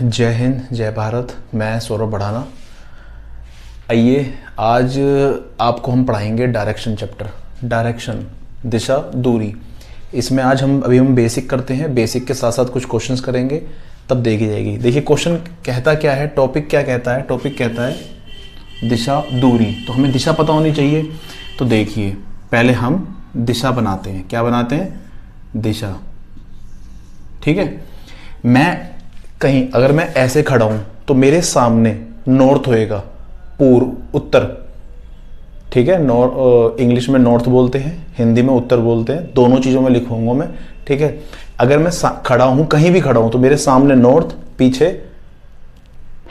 जय हिंद, जय भारत। मैं सौरभ बढ़ाना। आइए आज आपको हम पढ़ाएंगे डायरेक्शन चैप्टर। डायरेक्शन, दिशा, दूरी। इसमें आज हम बेसिक करते हैं। बेसिक के साथ साथ कुछ क्वेश्चंस करेंगे, तब देखी जाएगी। देखिए क्वेश्चन कहता क्या है, टॉपिक क्या कहता है। टॉपिक कहता है दिशा, दूरी। तो हमें दिशा पता होनी चाहिए। तो देखिए पहले हम दिशा बनाते हैं। क्या बनाते हैं? दिशा। ठीक है। मैं कहीं अगर मैं ऐसे खड़ा हूं तो मेरे सामने नॉर्थ होएगा, पूर्व, उत्तर। ठीक है। इंग्लिश में नॉर्थ बोलते हैं, हिंदी में उत्तर बोलते हैं। दोनों चीजों में लिखूंगा मैं। ठीक है। अगर मैं खड़ा हूं, कहीं भी खड़ा हूं, तो मेरे सामने नॉर्थ, पीछे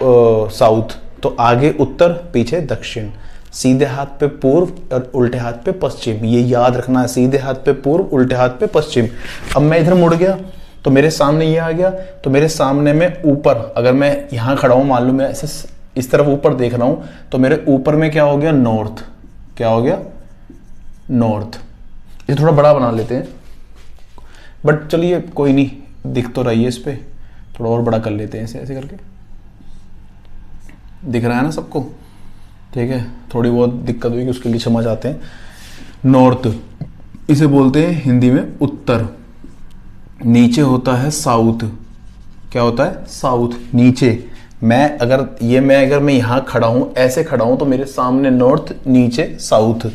साउथ, तो आगे उत्तर, पीछे दक्षिण। सीधे हाथ पे पूर्व और उल्टे हाथ पे पश्चिम। ये याद रखना है, सीधे हाथ पे पूर्व, उल्टे हाथ पे पश्चिम। अब मैं इधर मुड़ गया तो मेरे सामने ये आ गया, तो मेरे सामने में ऊपर, अगर मैं यहां खड़ा हूं, मान लो मैं ऐसे इस तरफ ऊपर देख रहा हूं, तो मेरे ऊपर में क्या हो गया? नॉर्थ। क्या हो गया? नॉर्थ। ये थोड़ा बड़ा बना लेते हैं, बट चलिए कोई नहीं, दिख तो रही है। इस पे थोड़ा और बड़ा कर लेते हैं, ऐसे ऐसे करके। दिख रहा है ना सबको? ठीक है। थोड़ी बहुत दिक्कत हुई कि उसके लिए क्षमा चाहते हैं। नॉर्थ इसे बोलते हैं हिंदी में उत्तर। नीचे होता है साउथ। क्या होता है? साउथ। नीचे अगर मैं यहां खड़ा हूं, ऐसे खड़ा हूं, तो मेरे सामने नॉर्थ, नीचे साउथ।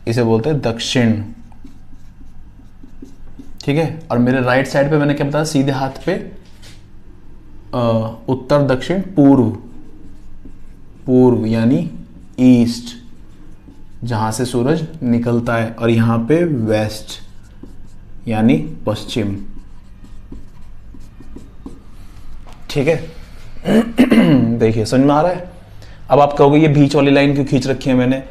इसे बोलते हैं दक्षिण। ठीक है। और मेरे राइट साइड पे मैंने क्या बताया? सीधे हाथ पे उत्तर, दक्षिण, पूर्व। पूर्व यानी ईस्ट, जहां से सूरज निकलता है। और यहां पे वेस्ट यानी पश्चिम। ठीक है। देखिए समझ में आ रहा है? अब आप कहोगे ये बीच वाली लाइन क्यों खींच रखी है मैंने?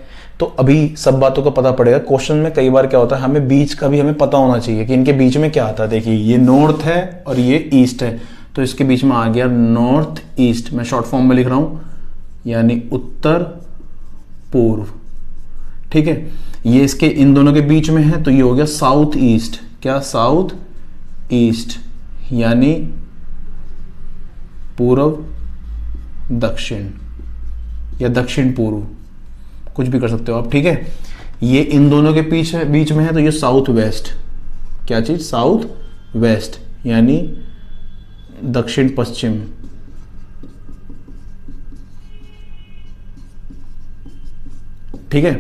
तो अभी सब बातों का पता पड़ेगा। क्वेश्चन में कई बार क्या होता है, हमें बीच का भी हमें पता होना चाहिए कि इनके बीच में क्या आता है। देखिए ये नॉर्थ है और ये ईस्ट है, तो इसके बीच में आ गया नॉर्थ ईस्ट। मैं शॉर्ट फॉर्म में लिख रहा हूं, यानी उत्तर पूर्व। ठीक है। ये इसके इन दोनों के बीच में है, तो ये हो गया साउथ ईस्ट। क्या? साउथ ईस्ट यानी पूर्व दक्षिण या दक्षिण पूर्व, कुछ भी कर सकते हो आप। ठीक है। ये इन दोनों के बीच में है, तो ये साउथ वेस्ट। क्या चीज? साउथ वेस्ट यानी दक्षिण पश्चिम। ठीक है।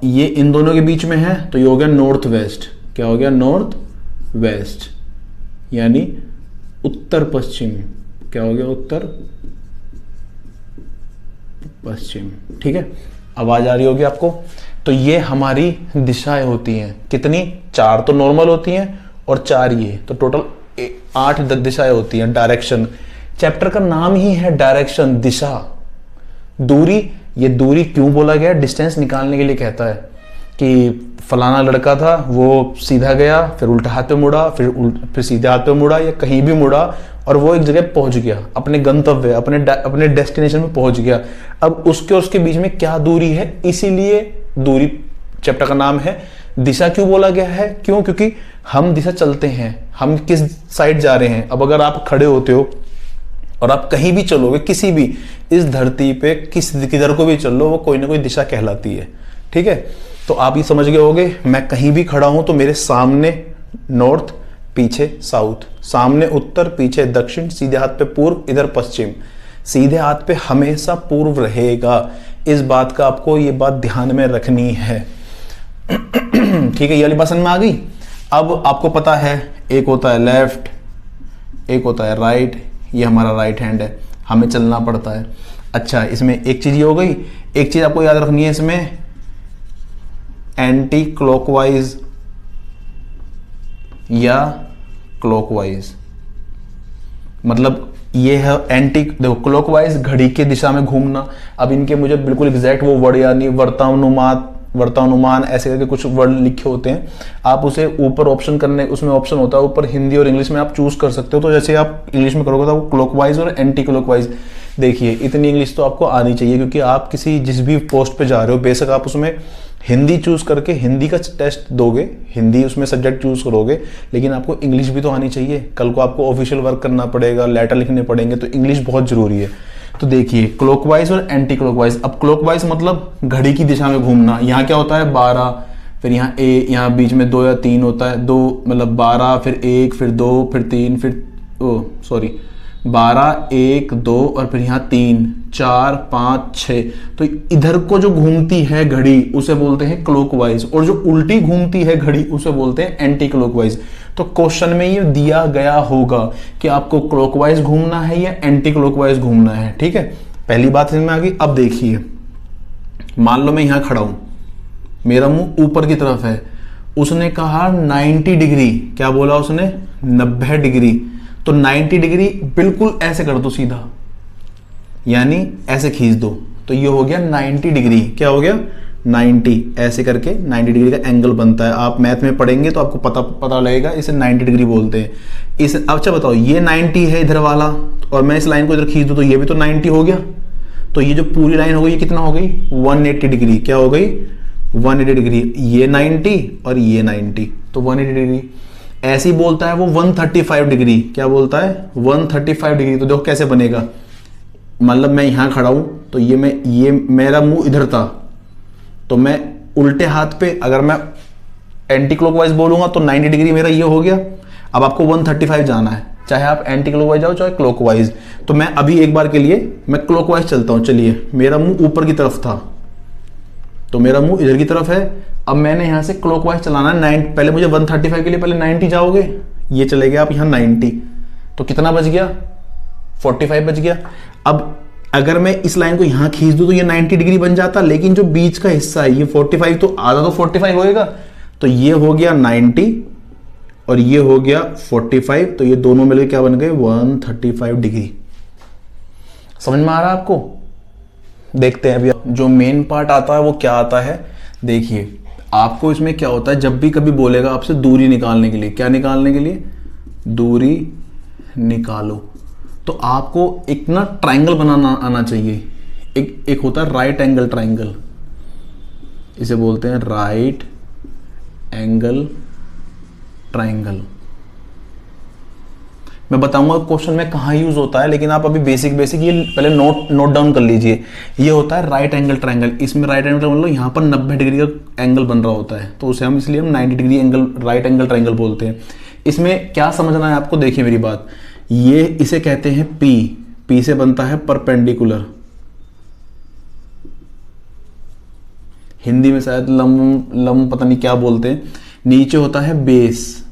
ये इन दोनों के बीच में है, तो ये हो गया नॉर्थ वेस्ट। क्या हो गया? नॉर्थ वेस्ट यानी उत्तर पश्चिम। क्या हो गया? उत्तर पश्चिम। ठीक है। आवाज आ रही होगी आपको? तो ये हमारी दिशाएं होती हैं। कितनी? 4 तो नॉर्मल होती हैं और 4 ये, तो टोटल 8 दिशाएं होती हैं। डायरेक्शन चैप्टर का नाम ही है डायरेक्शन, दिशा। दूरी, ये दूरी क्यों बोला गया? डिस्टेंस निकालने के लिए कहता है कि फलाना लड़का था, वो सीधा गया, फिर उल्टा हाथ पे मुड़ा, फिर सीधे हाथ पे मुड़ा, या कहीं भी मुड़ा, और वो एक जगह पहुंच गया, अपने गंतव्य, अपने डेस्टिनेशन में पहुंच गया। अब उसके और उसके बीच में क्या दूरी है, इसीलिए दूरी चैप्टर का नाम है। दिशा क्यों बोला गया है? क्योंकि हम दिशा चलते हैं, हम किस साइड जा रहे हैं। अब अगर आप खड़े होते हो और आप कहीं भी चलोगे, किसी भी इस धरती पे किधर को भी चल लो, वो कोई ना कोई दिशा कहलाती है। ठीक है। तो आप ये समझ गए होगे, मैं कहीं भी खड़ा हूं तो मेरे सामने नॉर्थ, पीछे साउथ, सामने उत्तर, पीछे दक्षिण, सीधे हाथ पे पूर्व, इधर पश्चिम। सीधे हाथ पे हमेशा पूर्व रहेगा। इस बात का आपको ये बात ध्यान में रखनी है। ठीक है। ये वाली बात समझ में आ गई? अब आपको पता है, एक होता है लेफ्ट, एक होता है राइट। ये हमारा राइट हैंड है, हमें चलना पड़ता है। अच्छा, इसमें एक चीज ये हो गई। एक चीज आपको याद रखनी है इसमें, एंटी क्लॉकवाइज या क्लॉकवाइज। मतलब ये है एंटी, देखो क्लॉकवाइज घड़ी की दिशा में घूमना। अब इनके मुझे बिल्कुल एग्जैक्ट वो वर्ड याद नहीं, वर्तानुमान ऐसे करके कुछ वर्ड लिखे होते हैं। आप उसे ऊपर ऑप्शन करने, उसमें ऑप्शन होता है ऊपर, हिंदी और इंग्लिश में आप चूज कर सकते हो। तो जैसे आप इंग्लिश में करोगे तो वो क्लॉकवाइज और एंटी क्लॉकवाइज। देखिए इतनी इंग्लिश तो आपको आनी चाहिए, क्योंकि आप जिस भी पोस्ट पे जा रहे हो, बेशक आप उसमें हिंदी चूज करके हिंदी का टेस्ट दोगे, हिंदी उसमें सब्जेक्ट चूज करोगे, लेकिन आपको इंग्लिश भी तो आनी चाहिए। कल को आपको ऑफिशियल वर्क करना पड़ेगा, लेटर लिखने पड़ेंगे, तो इंग्लिश बहुत जरूरी है। तो देखिए क्लॉकवाइज और एंटी क्लॉकवाइज। अब क्लॉकवाइज मतलब घड़ी की दिशा में घूमना। यहाँ क्या होता है 12, फिर यहाँ यहाँ बीच में 2 या 3 होता है, 2 मतलब 12, फिर 1, फिर 2, फिर 3, फिर 12, 1, 2 और फिर यहाँ 3, 4, 5, 6। तो इधर को जो घूमती है घड़ी उसे बोलते हैं क्लॉकवाइज, और जो उल्टी घूमती है घड़ी उसे बोलते हैं एंटी क्लॉकवाइज। तो क्वेश्चन में ये दिया गया होगा कि आपको क्लॉकवाइज घूमना है या एंटी क्लॉकवाइज घूमना है। ठीक है, पहली बात समझ में आ गई। अब देखिए, मान लो मैं यहां खड़ा हूं, मेरा मुंह ऊपर की तरफ है, उसने कहा 90 डिग्री, क्या बोला उसने 90 डिग्री, तो 90 डिग्री बिल्कुल ऐसे कर दो सीधा, यानी ऐसे खींच दो, तो ये हो गया 90 डिग्री। क्या हो गया 90, ऐसे करके 90 डिग्री का एंगल बनता है। आप मैथ में पढ़ेंगे तो आपको पता लगेगा, इसे 90 डिग्री बोलते हैं। इस अच्छा बताओ, ये 90 है इधर वाला, और मैं इस लाइन को इधर खींच दूं तो ये भी तो 90 हो गया। तो ये जो पूरी लाइन हो गई ये कितना हो गई 180 डिग्री। क्या हो गई 180 डिग्री, ये 90 और ये 90, तो 180 डिग्री। ऐसे ही बोलता है वो 135 डिग्री। क्या बोलता है 135 डिग्री। तो देखो कैसे बनेगा, मतलब मैं यहां खड़ा हूं तो ये मेरा मुंह इधर था, तो मैं उल्टे हाथ पे अगर मैं एंटी क्लॉकवाइज बोलूंगा तो 90 डिग्री मेरा ये हो गया। अब आपको 135 जाना है, चाहे आप एंटी क्लॉकवाइज जाओ चाहे क्लॉकवाइज। तो मैं अभी एक बार के लिए मैं क्लॉकवाइज चलता हूं। चलिए, मेरा मुंह ऊपर की तरफ था तो मेरा मुंह इधर की तरफ है। अब मैंने यहां से क्लॉकवाइज चलाना है। पहले मुझे 135 के लिए पहले 90 जाओगे, ये चले गए आप यहां 90, तो कितना बच गया 45 बच गया। अब अगर मैं इस लाइन को यहां खींच दूं तो ये 90 डिग्री बन जाता, लेकिन जो बीच का हिस्सा है ये 45, तो आधा तो 45 होएगा, तो ये हो गया 90 और ये हो गया 45, तो ये दोनों मिलकर क्या बन गए 135 डिग्री। समझ में आ रहा है आपको? देखते हैं अभी जो मेन पार्ट आता है वो क्या आता है। देखिए आपको इसमें क्या होता है, जब भी कभी बोलेगा आपसे दूरी निकालने के लिए, क्या निकालने के लिए, दूरी निकालो, तो आपको एक ना ट्राइंगल बनाना आना चाहिए। एक होता है राइट एंगल ट्राइंगल, इसे बोलते हैं राइट एंगल ट्राइंगल। मैं बताऊंगा क्वेश्चन में कहाँ यूज होता है, लेकिन आप अभी बेसिक ये पहले नोट डाउन कर लीजिए। ये होता है राइट एंगल ट्राइंगल। इसमें राइट एंगल मतलब यहाँ पर 90 डिग्री का एंगल बन रहा होता है, तो उसे हम इसलिए 90 degree angle right angle triangle बोलते हैं। इसमें क्या समझना है आपको, देखिए मेरी बात, ये इसे कहते हैं पी से बनता है परपेंडिकुलर, हिंदी में शायद लम पता नहीं क्या बोलते हैं। नीचे होता है बेस,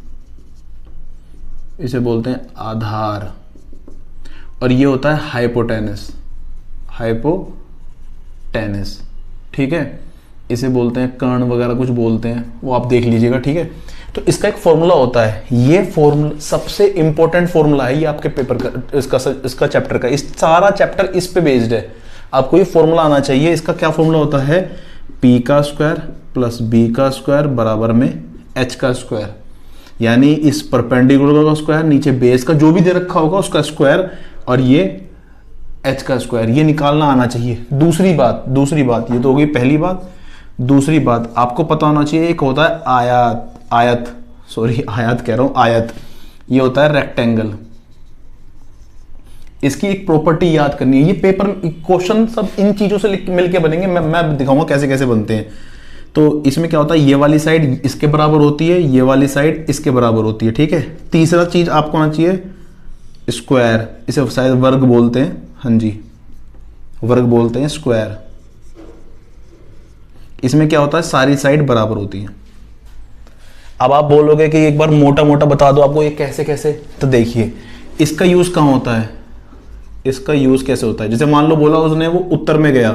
इसे बोलते हैं आधार, और ये होता है हाइपोटेनस, ठीक है, इसे बोलते हैं कर्ण वगैरह कुछ बोलते हैं, वो आप देख लीजिएगा। ठीक है, तो इसका एक फॉर्मूला होता है, ये फॉर्मूला सबसे इंपॉर्टेंट फॉर्मूला है ये आपके पेपर का, इसका चैप्टर का, इस सारा चैप्टर इस पे बेस्ड है। आपको ये फॉर्मूला आना चाहिए। इसका क्या फॉर्मूला होता है, p का स्क्वायर प्लस b का स्क्वायर बराबर में h का स्क्वायर, यानी इस परपेंडिकुलर का स्क्वायर, नीचे बेस का जो भी दे रखा होगा उसका स्क्वायर, और ये h का स्क्वायर, ये निकालना आना चाहिए। दूसरी बात ये तो हो गई पहली बात। दूसरी बात आपको पता होना चाहिए, एक होता है आयत कह रहा हूं, आयत, ये होता है रेक्टेंगल। इसकी एक प्रॉपर्टी याद करनी है। ये पेपर क्वेश्चन सब इन चीजों से मिलके बनेंगे, मैं दिखाऊंगा कैसे कैसे बनते हैं। तो इसमें क्या होता है, ये वाली साइड इसके बराबर होती है, ये वाली साइड इसके बराबर होती है। ठीक है, तीसरा चीज आपको आना चाहिए स्क्वायर, इसे शायद वर्ग बोलते हैं, हाँ जी वर्ग बोलते हैं स्क्वायर। इसमें क्या होता है, सारी साइड बराबर होती है। अब आप बोलोगे कि एक बार मोटा मोटा बता दो आपको ये कैसे कैसे, तो देखिए इसका यूज कहाँ होता है, इसका यूज कैसे होता है। जैसे मान लो बोला उसने वो उत्तर में गया,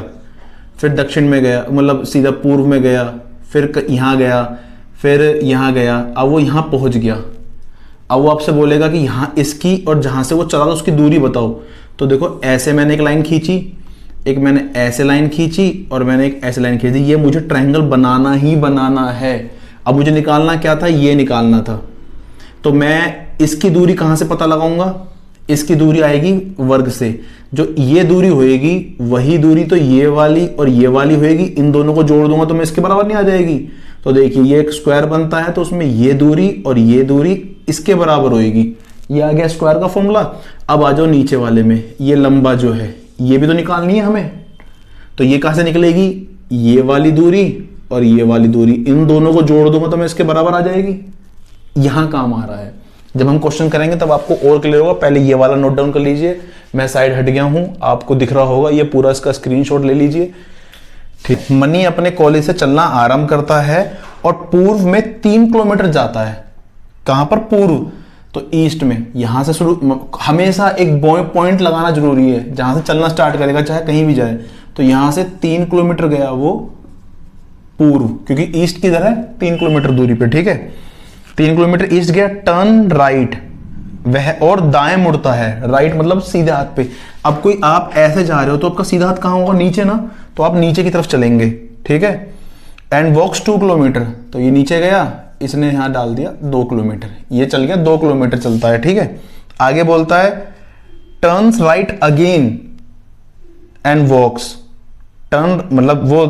फिर दक्षिण में गया, मतलब सीधा पूर्व में गया, फिर यहाँ गया, फिर यहाँ गया, अब वो यहाँ पहुंच गया। अब वो आपसे बोलेगा कि यहाँ इसकी और जहाँ से वो चला था उसकी दूरी बताओ। तो देखो ऐसे मैंने एक लाइन खींची, एक मैंने ऐसे लाइन खींची, और मैंने एक ऐसे लाइन खींची, ये मुझे ट्रायंगल बनाना ही बनाना है। अब मुझे निकालना क्या था, ये निकालना था। तो मैं इसकी दूरी कहाँ से पता लगाऊंगा, इसकी दूरी आएगी वर्ग से, जो ये दूरी होएगी वही दूरी तो ये वाली और ये वाली होएगी, इन दोनों को जोड़ दूंगा तो मैं इसके बराबर नहीं आ जाएगी। तो देखिए ये एक स्क्वायर बनता है तो उसमें ये दूरी और ये दूरी इसके बराबर होएगी। ये आ गया स्क्वायर का फॉर्मूला। अब आ जाओ नीचे वाले में, ये लंबा जो है ये भी तो निकालनी है हमें, तो ये कहां से निकलेगी, ये वाली दूरी और ये वाली दूरी, इन दोनों को जोड़ दूंगा तो मैं इसके बराबर आ जाएगी। यहां काम आ रहा है, जब हम क्वेश्चन करेंगे तब आपको और क्लियर होगा। पहले ये वाला नोट डाउन कर लीजिए, मैं साइड हट गया हूं, आपको दिख रहा होगा, ये पूरा इसका स्क्रीनशॉट ले लीजिए। ठीक, मनी अपने कॉलेज से चलना आरंभ करता है और पूर्व में 3 किलोमीटर जाता है। कहां पर, पूर्व, तो ईस्ट में। यहां से शुरू, हमेशा एक पॉइंट लगाना जरूरी है जहां से चलना स्टार्ट करेगा, चाहे कहीं भी जाए। तो यहां से 3 किलोमीटर गया वो पूर्व, क्योंकि ईस्ट किधर है, 3 किलोमीटर दूरी पे। ठीक है, 3 किलोमीटर ईस्ट गया, टर्न राइट, वह और दाएं मुड़ता है। राइट मतलब सीधे हाथ पे। अब कोई आप ऐसे जा रहे हो तो आपका सीधा हाथ कहां होगा, नीचे ना, तो आप नीचे की तरफ चलेंगे। ठीक है, एंड वॉक्स 2 किलोमीटर, तो ये नीचे गया, इसने यहां डाल दिया 2 किलोमीटर, ये चल गया 2 किलोमीटर चलता है। ठीक है, आगे बोलता है turns right again and walks, turn मतलब वो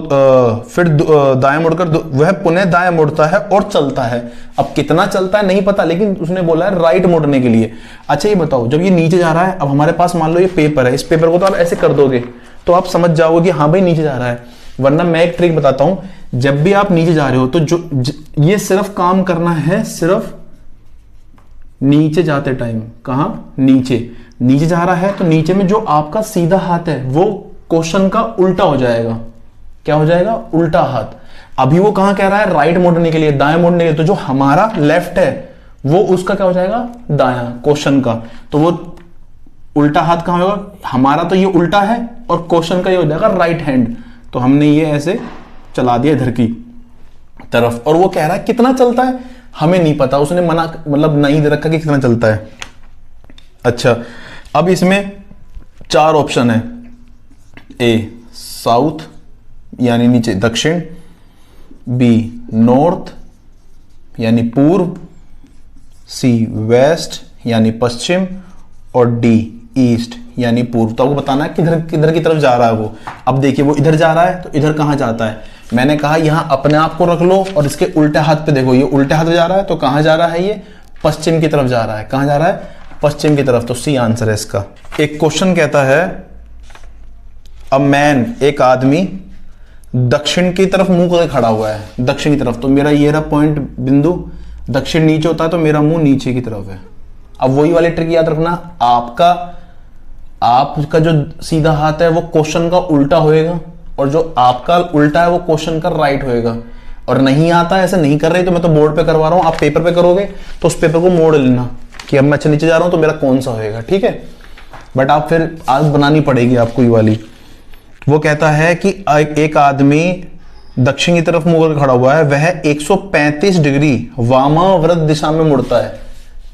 फिर दाएं मुड़कर वह पुनः दाएं मुड़ता है और चलता है। अब कितना चलता है नहीं पता, लेकिन उसने बोला है राइट मुड़ने के लिए। अच्छा ये बताओ, जब ये नीचे जा रहा है, अब हमारे पास मान लो ये पेपर है, इस पेपर को तो आप ऐसे कर दोगे तो आप समझ जाओगे कि हाँ भाई नीचे जा रहा है। वरना मैं एक ट्रिक बताता हूं, जब भी आप नीचे जा रहे हो तो ये सिर्फ काम करना है, सिर्फ नीचे जाते टाइम। कहां, नीचे जा रहा है तो नीचे में जो आपका सीधा हाथ है वो क्वेश्चन का उल्टा हो जाएगा। क्या हो जाएगा, उल्टा हाथ। अभी वो कहां कह रहा है, राइट मोड़ने के लिए, दाएं मोड़ने के लिए, तो जो हमारा लेफ्ट है वो उसका क्या हो जाएगा, दायां, क्वेश्चन का। तो वो उल्टा हाथ कहां होगा, हमारा तो ये उल्टा है और क्वेश्चन का ये हो जाएगा राइट हैंड। तो हमने ये ऐसे चला दिया इधर की तरफ, और वो कह रहा है कितना चलता है, हमें नहीं पता, उसने मना मतलब नहीं दे रखा कि कितना चलता है। अच्छा, अब इसमें 4 ऑप्शन है, ए साउथ यानी नीचे दक्षिण, बी नॉर्थ यानी पूर्व, सी वेस्ट यानी पश्चिम, और डी ईस्ट यानी पूर्व। तो आपको बताना है किधर किधर की तरफ जा रहा है वो। अब देखिए वो इधर जा रहा है तो इधर कहां जाता है, मैंने कहा यहां अपने आप को रख लो और इसके उल्टे हाथ पे देखो, ये उल्टे हाथ जा रहा है तो कहां जा रहा है, ये पश्चिम की तरफ जा रहा है। कहां जा रहा है, पश्चिम की तरफ। तो सी आंसर है इसका। एक क्वेश्चन कहता है अ मैन, एक आदमी दक्षिण की तरफ मुंह करके खड़ा हुआ है, दक्षिण की तरफ। तो मेरा ये रहा पॉइंट बिंदु, दक्षिण नीचे होता है तो मेरा मुंह नीचे की तरफ है। अब वही वाली ट्रिक याद रखना, आपका जो सीधा हाथ है वो क्वेश्चन का उल्टा होएगा और जो आपका उल्टा है वो क्वेश्चन का राइट होएगा। और नहीं आता है, ऐसे नहीं कर रहे तो मैं तो बोर्ड पे करवा रहा हूं, आप पेपर पे करोगे तो उस पेपर को मोड़ लेना कि अब मैं नीचे जा रहा हूं तो मेरा कौन सा होएगा। ठीक है, बट आप फिर आदत बनानी पड़ेगी आपको ये वाली। वो कहता है कि एक आदमी दक्षिण की तरफ मुंह करके खड़ा हुआ है, वह 135 डिग्री वामाव्रत दिशा में मुड़ता है।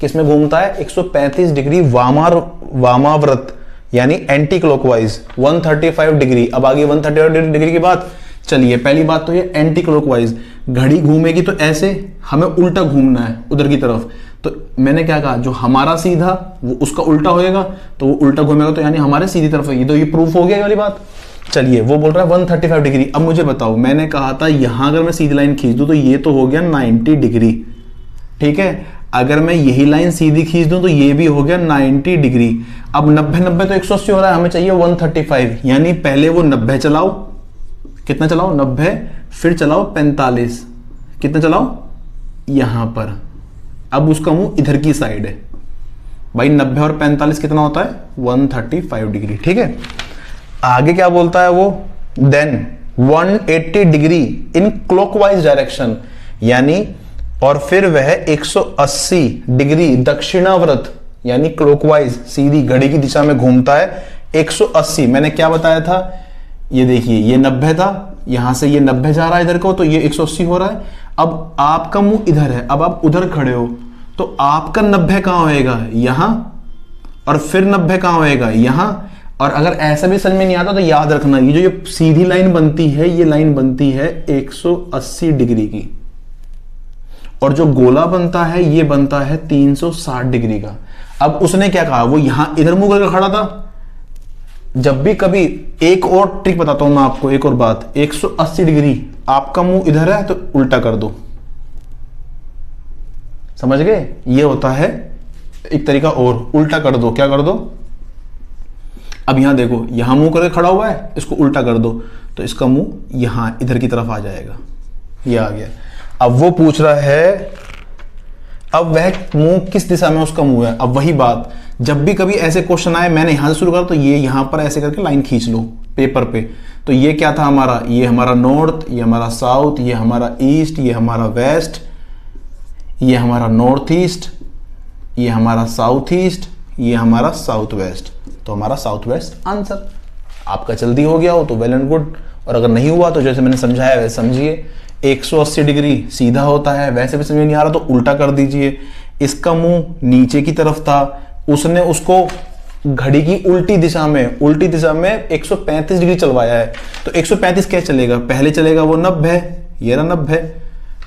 किसमें घूमता है, 135 डिग्री वामाव्रत यानी एंटी क्लॉकवाइज, 135 डिग्री। अब आगे 135 डिग्री की बात। चलिए पहली बात तो ये एंटी क्लॉकवाइज, घड़ी घूमेगी तो ऐसे हमें उल्टा घूमना है उधर की तरफ। तो मैंने क्या कहा, जो हमारा सीधा वो उसका उल्टा होएगा, तो वो उल्टा घूमेगा तो यानी हमारे सीधी तरफ होगी। तो ये प्रूफ हो गया वाली बात। चलिए वो बोल रहा है 135 डिग्री। अब मुझे बताओ, मैंने कहा था यहां अगर मैं सीधी लाइन खींच दूं तो ये तो हो गया 90 डिग्री। ठीक है, अगर मैं यही लाइन सीधी खींच दूं तो ये भी हो गया 90 डिग्री। अब 90 तो 180 हो रहा है, हमें चाहिए 135, यानी पहले वो 90 चलाओ, कितना चलाओ 90, फिर चलाओ 45, कितना चलाओ यहां पर। अब उसका मुंह इधर की साइड है भाई, 90 और 45 कितना होता है 135 डिग्री। ठीक है, आगे क्या बोलता है वो, then 180 degree in clockwise direction, यानी और फिर वह 180 डिग्री दक्षिणाव्रत यानी क्लॉकवाइज सीधी घड़ी की दिशा में घूमता है। 180 मैंने क्या बताया था, ये देखिए ये 90 था, यहां से ये 90 जा रहा है इधर को, तो ये 180 हो रहा है। अब आपका मुंह इधर है, अब आप उधर खड़े हो तो आपका 90 कहां होएगा, यहां, और फिर 90 कहां होएगा यहां। और अगर ऐसा भी समझ में नहीं आता तो याद रखना, ये जो ये सीधी लाइन बनती है, ये लाइन बनती है 180 डिग्री की, और जो गोला बनता है ये बनता है 360 डिग्री का। अब उसने क्या कहा, वो यहां इधर मुंह करके खड़ा था। जब भी कभी, एक और ट्रिक बताता हूं मैं आपको, एक और बात, 180 डिग्री आपका मुंह इधर है तो उल्टा कर दो, समझ गए? ये होता है एक तरीका और, उल्टा कर दो। क्या कर दो? अब यहां देखो, यहां मुंह करके खड़ा हुआ है, इसको उल्टा कर दो तो इसका मुंह यहां इधर की तरफ आ जाएगा, ये आ गया। अब वो पूछ रहा है, अब वह मुंह किस दिशा में उसका मुंह है। अब वही बात, जब भी कभी ऐसे क्वेश्चन आए, मैंने यहां से शुरू करा तो ये यहां पर ऐसे करके लाइन खींच लो पेपर पे। तो ये क्या था हमारा, ये हमारा नॉर्थ, ये हमारा साउथ, ये हमारा ईस्ट, ये हमारा वेस्ट, ये हमारा नॉर्थ ईस्ट, ये हमारा साउथ ईस्ट, ये हमारा साउथ वेस्ट। तो हमारा साउथ वेस्ट आंसर। आपका जल्दी हो गया हो तो वेल एंड गुड, और अगर नहीं हुआ तो जैसे मैंने समझाया वैसे समझिए। 180 डिग्री सीधा होता है, वैसे भी समझ नहीं आ रहा तो उल्टा कर दीजिए। इसका मुंह नीचे की तरफ था, उसने उसको घड़ी की उल्टी दिशा में 135 डिग्री चलवाया है। तो 135 क्या चलेगा, पहले चलेगा वो 90, ये रहा 90।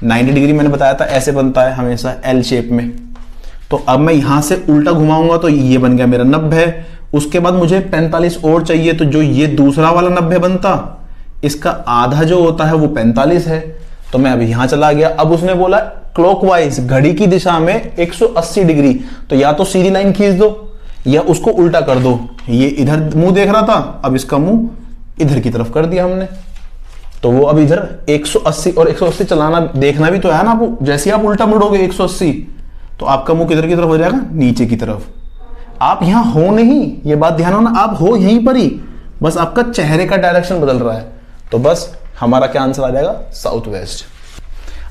90 डिग्री मैंने बताया था ऐसे बनता है हमेशा एल शेप में। तो अब मैं यहां से उल्टा घुमाऊंगा तो ये बन गया मेरा 90। उसके बाद मुझे 45 और चाहिए, तो जो ये दूसरा वाला 90 बनता, इसका आधा जो होता है वो 45 है। तो मैं अभी यहां चला गया। अब उसने बोला क्लॉकवाइज, घड़ी की दिशा में 180 डिग्री, तो या तो सीधी लाइन खींच दो या उसको उल्टा कर दो। ये इधर मुंह देख रहा था, अब इसका मुंह इधर की तरफ कर दिया हमने। तो वो अब इधर 180, और 180 चलाना देखना भी तो है ना आपको। जैसे आप उल्टा मुड़ोगे 180 तो आपका मुंह किधर की तरफ हो जाएगा, नीचे की तरफ। आप यहां हो नहीं, ये बात ध्यान हो ना, आप हो यहीं पर ही, बस आपका चेहरे का डायरेक्शन बदल रहा है। तो बस हमारा क्या आंसर आ जाएगा, साउथ वेस्ट।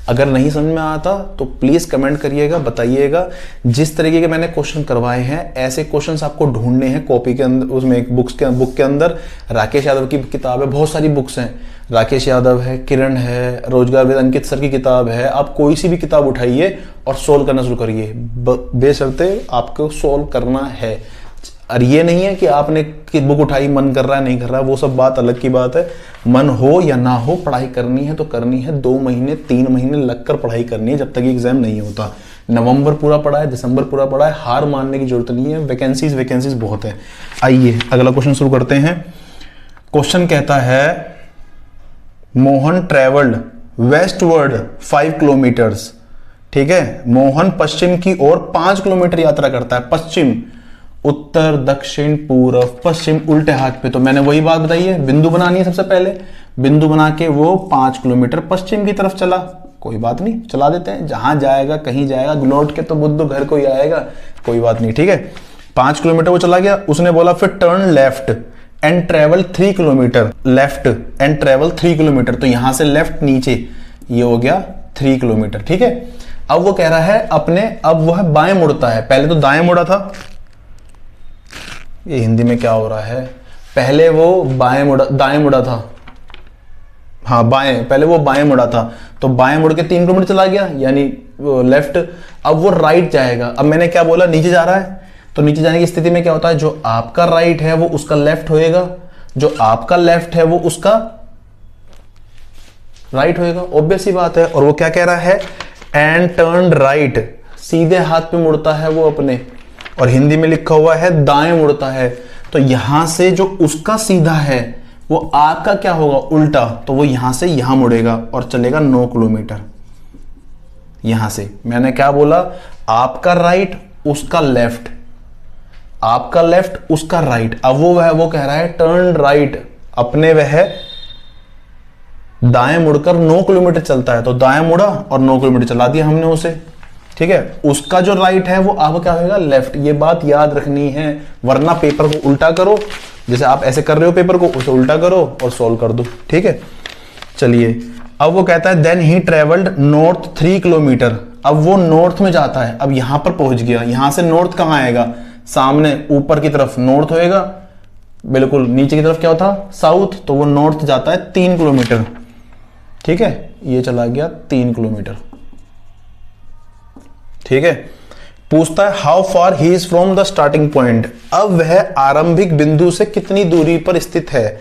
अगर नहीं समझ में आता तो प्लीज कमेंट करिएगा, बताइएगा। जिस तरीके के मैंने क्वेश्चन करवाए हैं ऐसे क्वेश्चंस आपको ढूंढने हैं कॉपी के अंदर, उसमें एक बुक के अंदर राकेश यादव की किताब है, बहुत सारी बुक्स हैं। राकेश यादव है, किरण है, रोजगार विद अंकित सर की किताब है। आप कोई सी भी किताब उठाइए और सोल्व करना शुरू करिए, बेशर्ते आपको सोल्व करना है। और ये नहीं है कि आपने कि बुक उठाई, मन कर रहा है नहीं कर रहा है, वो सब बात अलग की बात है। मन हो या ना हो, पढ़ाई करनी है तो करनी है। 2 महीने 3 महीने लगकर पढ़ाई करनी है जब तक एग्जाम नहीं होता। नवंबर पूरा पड़ा है, दिसंबर पूरा पड़ा है, हार मानने की जरूरत नहीं है। वैकेंसीज बहुत है। आइए अगला क्वेश्चन शुरू करते हैं। क्वेश्चन कहता है, मोहन ट्रेवल्ड वेस्टवर्ड 5 किलोमीटर्स। ठीक है, मोहन पश्चिम की ओर 5 किलोमीटर यात्रा करता है। पश्चिम, उत्तर, दक्षिण, पूर्व, पश्चिम, उल्टे हाथ पे। तो मैंने वही बात बताई है, बिंदु बनानी है सबसे पहले। बिंदु बना के वो 5 किलोमीटर पश्चिम की तरफ चला। कोई बात नहीं, चला देते हैं, जहां जाएगा कहीं जाएगा, लौट के तो बुद्धू घर को ही आएगा, कोई बात नहीं। ठीक है, 5 किलोमीटर वो चला गया। उसने बोला फिर turn left and travel 3 kilometre, left and travel 3 kilometre. तो यहां से लेफ्ट नीचे, ये हो गया 3 किलोमीटर। ठीक है, अब वो कह रहा है अब वह बाएं मुड़ता है। पहले तो दाएं मुड़ा था, ये हिंदी में क्या हो रहा है, पहले वो दाएं मुड़ा था। हाँ बाएं, पहले वो बाएं मुड़ा था, तो बाएं मुड़ के 3 किलोमीटर चला गया, यानी लेफ्ट। अब वो राइट जाएगा। अब मैंने क्या बोला, नीचे जा रहा है, तो नीचे जाने की स्थिति में क्या होता है, जो आपका राइट है वो उसका लेफ्ट होएगा, जो आपका लेफ्ट है वो उसका राइट होएगा। ऑब्वियस ही बात है। और वो क्या कह रहा है, एंड टर्न राइट, सीधे हाथ पे मुड़ता है वो अपने, और हिंदी में लिखा हुआ है दाएं मुड़ता है। तो यहां से जो उसका सीधा है वो आपका क्या होगा, उल्टा। तो वो यहां से यहां मुड़ेगा और चलेगा 9 किलोमीटर। यहां से मैंने क्या बोला, आपका राइट उसका लेफ्ट, आपका लेफ्ट उसका राइट। अब वो कह रहा है टर्न राइट, अपने वह दाएं मुड़कर 9 किलोमीटर चलता है। तो दाएं मुड़ा और 9 किलोमीटर चला दिया हमने उसे। ठीक है, उसका जो राइट है वो आपका क्या होगा, लेफ्ट। ये बात याद रखनी है, वरना पेपर को उल्टा करो, जैसे आप ऐसे कर रहे हो पेपर को, उसे उल्टा करो और सॉल्व कर दो। ठीक है, चलिए अब वो कहता है then he travelled north 3 kilometre. अब वो नॉर्थ में जाता है, अब यहां पर पहुंच गया। यहां से नॉर्थ कहां आएगा, सामने ऊपर की तरफ नॉर्थ होएगा, बिल्कुल नीचे की तरफ क्या होता, साउथ। तो वो नॉर्थ जाता है 3 किलोमीटर। ठीक है, ये चला गया 3 किलोमीटर। ठीक है, पूछता है how far he is from the starting point. अब वह आरंभिक बिंदु से कितनी दूरी पर स्थित है।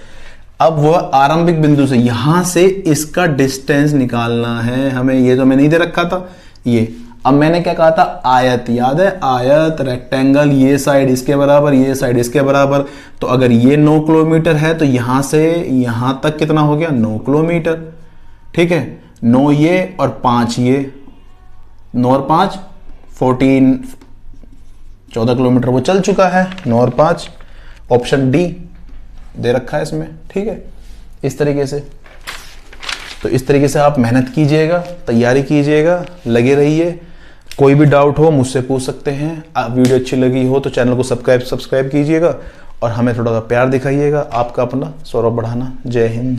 अब वह आरंभिक बिंदु से, यहां से इसका डिस्टेंस निकालना है हमें। ये तो हमें नहीं दे रखा था, ये अब मैंने क्या कहा था, आयत, याद है, आयत, रेक्टेंगल, ये साइड इसके बराबर, ये साइड इसके बराबर। तो अगर ये 9 किलोमीटर है तो यहां से यहां तक कितना हो गया, 9 किलोमीटर। ठीक है, 9 ये और 5 ये, 9 और 5 14, 14 किलोमीटर वो चल चुका है। 9 और 5, ऑप्शन डी दे रखा है इसमें। ठीक है, इस तरीके से। तो इस तरीके से आप मेहनत कीजिएगा, तैयारी कीजिएगा, लगे रहिए। कोई भी डाउट हो मुझसे पूछ सकते हैं। आप वीडियो अच्छी लगी हो तो चैनल को सब्सक्राइब कीजिएगा और हमें थोड़ा सा प्यार दिखाइएगा। आपका अपना सौरभ बढ़ाना। जय हिंद।